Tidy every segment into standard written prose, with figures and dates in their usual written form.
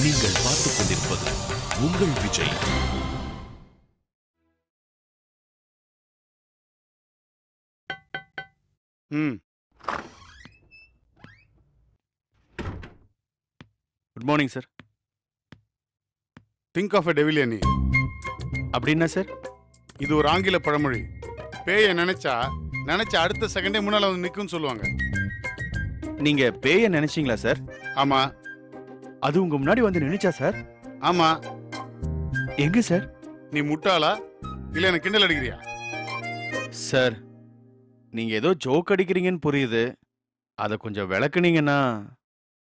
நீங்கள் பார்த்துக் கொண்டிருப்பது உங்கள் Vijay. Good morning sir. Think of a devil நீ. அப்படின்னா சார்? இது ஒரு ஆங்கில பழமொழி. பேயை நினைச்சா அடுத்த செகண்டே முன்னால வந்து நிக்கும்னு சொல்லுவாங்க. நீங்க பேய நினைச்சீங்களா சார்? ஆமா. அது உங்க முன்னாடி வந்து நினைச்சா சார்? ஆமா. எங்க சார்? நீ முட்டாளா இல்ல எனக்கு கிண்டல் அடிக்கிறியா? சார், நீங்க ஏதோ ஜோக் அடிக்கிறீங்கன்னு புரியுது. அத கொஞ்சம் விளக்குனீங்கன்னா.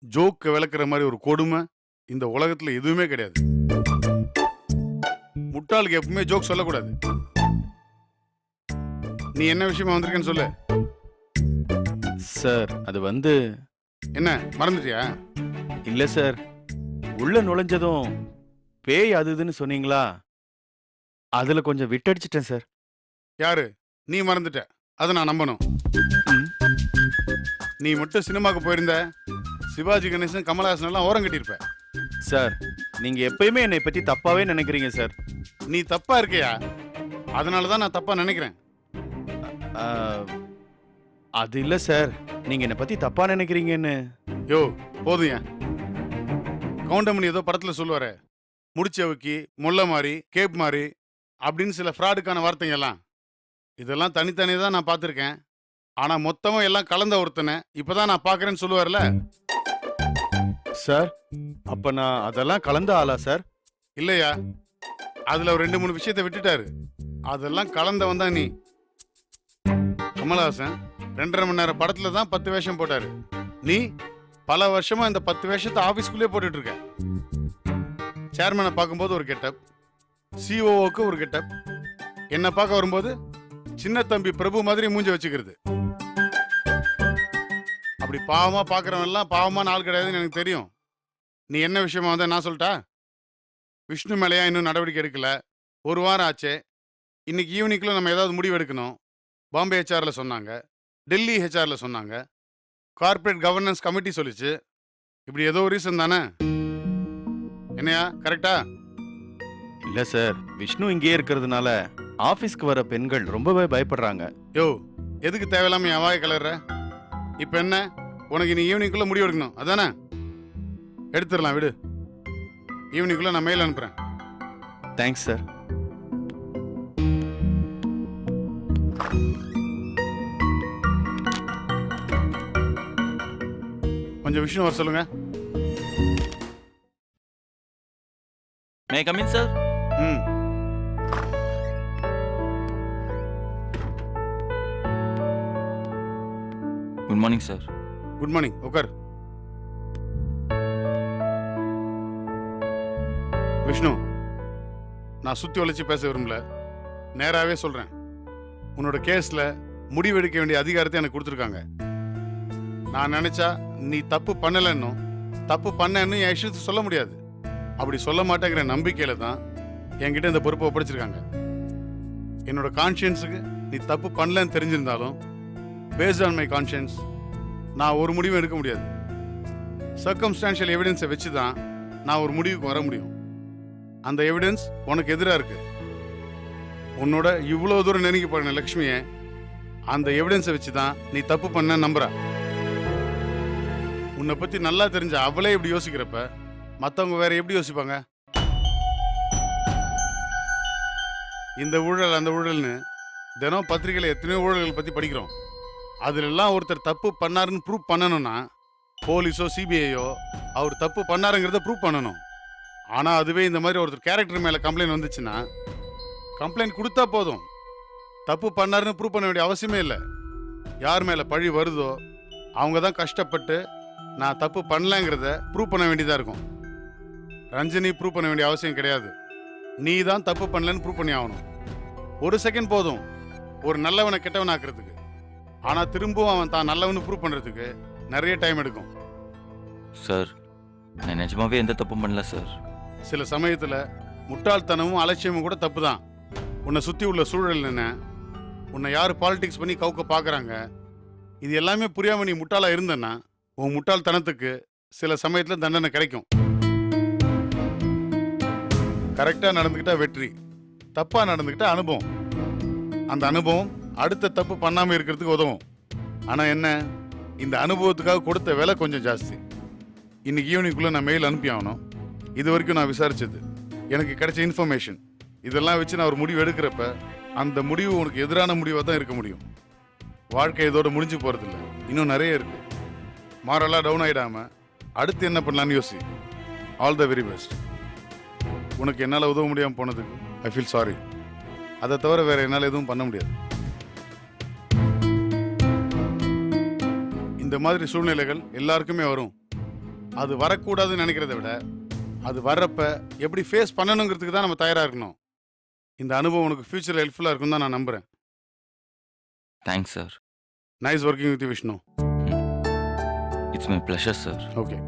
ஜோக் விளக்குற மாதிரி ஒரு கொடுமை இந்த உலகத்துல எதுவுமே கிடையாது. முட்டாளுக்கு எப்பவுமே ஜோக் சொல்லக்கூடாது. நீ என்ன விஷயமா வந்திருக்கேன்னு சொல்லு. சார், அது வந்து என்ன மறந்துட்டியா? இல்ல சார், உள்ள நுழைஞ்சதும் பேய் அதுன்னு சொன்னீங்களா, அதுல கொஞ்சம் விட்டடிச்சிட்டேன் சார். யாரு? நீ மறந்துட்ட. அதை நான் நம்பணும். நீ மட்டும் சினிமாக்கு போயிருந்த சிவாஜி கணேசன் கமலஹாசன் எல்லாம் ஓரம் கட்டியிருப்ப. சார், நீங்க எப்பயுமே என்னை பத்தி தப்பாவே நினைக்கிறீங்க சார். நீ தப்பா இருக்கியா? அதனாலதான் நான் தப்பா நினைக்கிறேன். அது இல்ல சார், நீங்க என்னை பத்தி தப்பா நினைக்கிறீங்கன்னு. யோ போதும். கவுண்டமணி ஏதோ படத்துல சொல்லுவாரு, முடிச்சவுக்கி முல்லை மாதிரி கேப் மாதிரி அப்படின்னு சில ஃப்ராடுக்கான வார்த்தைங்க எல்லாம். இதெல்லாம் தனித்தனி தான் நான் பார்த்துருக்கேன். ஆனா மொத்தமா எல்லாம் கலந்த ஒருத்தனை இப்பதான் நான் பாக்குறேன்னு சொல்லுவார்ல சார். அப்ப நான் அதெல்லாம் கலந்த ஆளா சார்? இல்லையா, அதுல ஒரு 2-3 விஷயத்தை விட்டுட்டாரு. அதெல்லாம் கலந்தவன் தான் நீ. கமலஹாசன் 2.5 மணி நேரம் படத்துல தான் 10 வேஷம் போட்டாரு. நீ பல வருஷமா இந்த 10 வேஷத்தை ஆபீஸ்க்குள்ளே போட்டுட்டு இருக்க. சேர்மனை பார்க்கும்போது ஒரு கெட்டப், சிஓஓக்கு ஒரு கெட்டப், என்ன பார்க்க வரும்போது சின்ன தம்பி பிரபு மாதிரி மூஞ்ச வச்சுக்கிறது. அப்படி பாவமா பார்க்கறவன் எல்லாம் பாவமான ஆள் கிடையாதுன்னு எனக்கு தெரியும். நீ என்ன விஷயமா வந்த நான் சொல்லிட்டா? விஷ்ணு மேலையா இன்னும் நடவடிக்கை எடுக்கல. 1 வாரம் ஆச்சு. இன்னைக்கு ஈவினிங்குள்ள நம்ம ஏதாவது முடிவு எடுக்கணும். பாம்பே ஹெச்ஆர்ல சொன்னாங்க, டெல்லி ஹெச்ஆர்ல சொன்னாங்க, கார்ப்பரேட் கவர்னன்ஸ் கமிட்டி சொல்லிச்சு. இப்படி ஏதோ ஒரு ரீசன் தானே? என்னையா கரெக்டா? இல்ல சார், விஷ்ணு இங்கேயே இருக்கிறதுனால ஆபீஸ்க்கு வர பெண்கள் ரொம்பவே பயப்படுறாங்க. யோ, எதுக்கு தேவையில்லாம என் வாயை கலர்ற? இப்ப என்ன, உனக்கு நீ ஈவினிங்குள்ள முடிவு எடுக்கணும் அதானே? எடுத்துடலாம் விடு. ஈவினிங்குள்ள நான் மெயில் அனுப்புறேன். Thanks sir. கொஞ்சம் விஷயம் வர சொல்லுங்க. May I come in, sir? Good morning, sir. Good morning. உட்கார். விஷ்ணு, நான் சுத்தி ஒழிச்சு பேச விரும்பல. நேராவே சொல்றேன். உன்னோட கேஸ்ல முடிவெடுக்க வேண்டிய அதிகாரத்தை எனக்கு கொடுத்துருக்காங்க. நான் நினைச்சா நீ தப்பு பண்ணலன்னும் தப்பு பண்ணன்னு என் இஷ்டத்தை சொல்ல முடியாது. அப்படி சொல்ல மாட்டேங்கிற நம்பிக்கையில தான் என்கிட்ட இந்த பொறுப்பை ஒப்படைச்சிருக்காங்க. என்னோட கான்ஷியன்ஸுக்கு நீ தப்பு பண்ணலன்னு தெரிஞ்சிருந்தாலும் பேஸ்ட் ஆன் மை கான்ஷியன்ஸ் நான் ஒரு முடிவும் எடுக்க முடியாது. சர்க்கம்ஸ்டான்ஷியல் எவிடன்ஸை வச்சு தான் நான் ஒரு முடிவுக்கு வர முடியும். அந்த எவிடன்ஸ் உனக்கு எதிராக இருக்கு. உன்னோட இவ்வளோ தூரம் நெருங்கி போன லக்ஷ்மியை அந்த எவிடன்ஸை வச்சு தான் நீ தப்பு பண்ண நம்புற. உன்னை பத்தி நல்லா தெரிஞ்ச அவளே இப்படி யோசிக்கிறப்ப மற்றவங்க வேற எப்படி யோசிப்பாங்க? இந்த ஊழல் அந்த ஊழல்னு தினம் பத்திரிகையில் எத்தனையோ ஊழல்கள் பத்தி படிக்கிறோம். அதுல எல்லாம் ஒருத்தர் தப்பு பண்ணாருன்னு ப்ரூவ் பண்ணணும்னா போலீஸோ சிபிஐயோ அவர் தப்பு பண்ணாருங்கிறத ப்ரூவ் பண்ணணும். ஆனா அதுவே இந்த மாதிரி ஒருத்தர் கேரக்டர் மேல கம்ப்ளைண்ட் வந்துச்சுன்னா கம்ப்ளைண்ட் கொடுத்தா போதும். தப்பு பண்ணாருன்னு ப்ரூவ் பண்ண வேண்டிய அவசியமே இல்லை. யார் மேல பழி வருதோ அவங்க தான் கஷ்டப்பட்டு நான் தப்பு பண்ணலங்கிறத ப்ரூவ் பண்ண வேண்டியதா இருக்கும். ரஞ்சனி ப்ரூவ் பண்ண வேண்டிய அவசியம் கிடையாது. நீ தான் தப்பு பண்ணலன்னு ப்ரூவ் பண்ணி ஆகணும். 1 செகண்ட் போதும் ஒரு நல்லவனை கெட்டவன் ஆக்குறதுக்கு. ஆனா திரும்பவும் அவன் தான் நல்லவனு ப்ரூவ் பண்றதுக்கு நிறைய டைம் எடுக்கும். சார், நான் நிஜமாவே எந்த தப்பும் பண்ணல சார். சில சமயத்துல முட்டாள்தனமும் அலட்சியமும் கூட தப்பு தான். உன்னை சுத்தி உள்ள சூழல் என்ன, உன்னை யாரு பாலிடிக்ஸ் பண்ணி கவுக்க பாக்குறாங்க, இது எல்லாமே புரியாம நீ முட்டாளா இருந்தன்னா உன் முட்டாள்தனத்துக்கு சில சமயத்துல தண்டனை கிடைக்கும். கரெக்டாக நடந்துக்கிட்டா வெற்றி, தப்பாக நடந்துக்கிட்டா அனுபவம். அந்த அனுபவம் அடுத்த தப்பு பண்ணாமல் இருக்கிறதுக்கு உதவும். ஆனால் என்ன, இந்த அனுபவத்துக்காக கொடுத்த விலை கொஞ்சம் ஜாஸ்தி. இன்னைக்கு ஈவினிங்குள்ளே நான் மெயில் அனுப்பி ஆகணும். இது வரைக்கும் நான் விசாரிச்சது, எனக்கு கிடைச்ச இன்ஃபர்மேஷன், இதெல்லாம் வச்சு நான் ஒரு முடிவு எடுக்கிறப்ப அந்த முடிவு உனக்கு எதிரான முடிவாக தான் இருக்க முடியும். வாழ்க்கை இதோட முடிஞ்சு போகிறதில்ல, இன்னும் நிறைய இருக்கு. மாரலாக டவுன் ஆகிடாமல் அடுத்து என்ன பண்ணலான்னு யோசி. All the very best. உனக்கு என்னால் உதவ முடியாமல் போனதுக்கு ஐ ஃபீல் சாரி. அதை தவிர வேற என்னால் எதுவும் பண்ண முடியாது. இந்த மாதிரி சூழ்நிலைகள் எல்லாருக்குமே வரும். அது வரக்கூடாதுன்னு நினைக்கிறத விட அது வர்றப்ப எப்படி ஃபேஸ் பண்ணணுங்கிறதுக்கு தான் நம்ம தயாராக இருக்கணும். இந்த அனுபவம் உனக்கு ஃபியூச்சரில் ஹெல்ப்ஃபுல்லாக இருக்குன்னு தான் நான் நம்புகிறேன். Thanks sir. Nice working with Vishnu. It's my pleasure sir. Okay.